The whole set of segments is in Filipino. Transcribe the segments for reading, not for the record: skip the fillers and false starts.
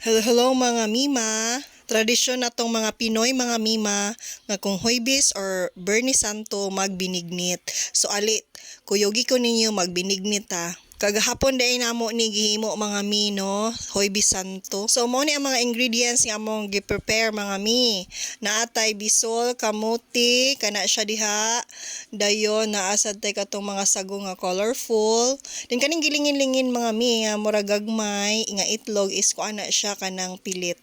Hello, hello mga mima. Tradisyon na tong mga Pinoy mga mima nga kung Huwebes or Bernie Santo magbinignit. So alit, kuyogi ko ninyo magbinignit ha. Kagahapon dahil namo ni gihimo mga mi no, Huwebes Santo. So mo ni ang mga ingredients nga among gi-prepare mga mi. Naatay bisol, kamuti, kana siya diha. Dayon naasad tay katong mga sago nga colorful. Din kaning gilingin-lingin mga mi nga mura gagmay nga itlog is kuana siya kanang pilit.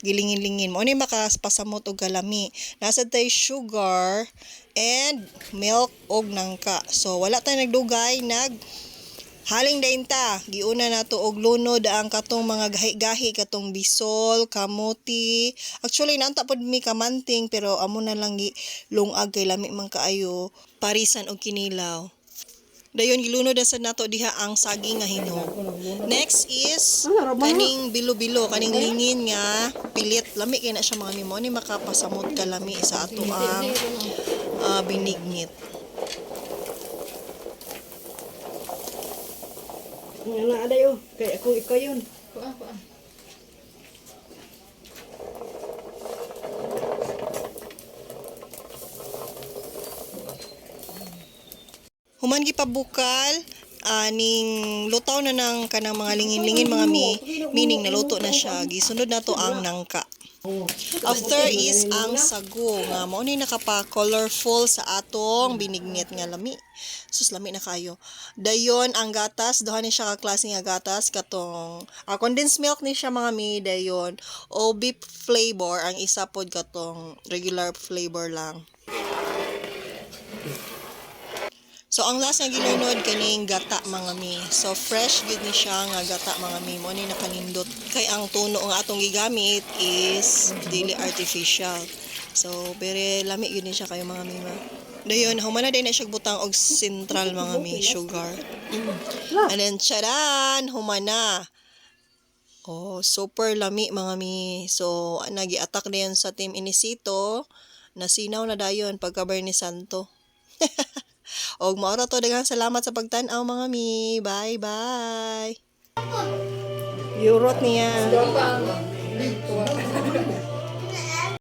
Gilingin-lingin mo ni makapasamot og galami. Nasa tay sugar and milk og nangka. So wala tay nagdugay, haling dayon ta, giuna nato og lunod ang katong mga gahi-gahi katong bisol, kamuti. Actually naanta pod mi kamanting pero amo na lang gi lungag kay lami man kaayo parisan og kinilaw. Dayon gilunod na sad nato diha ang saging nga hinog. Next is kaning bilo-bilo, kaning lingin nga pilit. Lami kay na siya mga mimo ni makapasamot ka lami sa ato ang binignit. Nga na adayo, kay ako ikaw yun. Human gipabukal ning lutaw na ng kanang mga lingin-lingin mga meaning naluto na siya. Gisunod na to ang nangka. After is ang sago nga mao ni nakapa-colorful sa atong binignit nga lami. Sus lami na kayo. Dayon ang gatas, duha ni siya ka klase nga gatas katong condensed milk ni siya mga mi dayon o beef flavor ang isa pod katong regular flavor lang. So ang last nga gilunod kaning gata mga mi. So fresh gud ni siya nga gata mga mi. Mo ni nakanindot kay ang tuno nga atong gigamit is dili artificial. So very lami gud ni siya kayo mga mima. Dayon human na din na siya butang og central mga mi sugar. And then charan human na. Oh, super lami mga mi. So nagi-attack din sa Team Inisito. Nasinaw na dayon pagka Bernie Santo. Og maura to daghang salamat sa pagtan-aw mga mi. Bye bye. Yurot niya.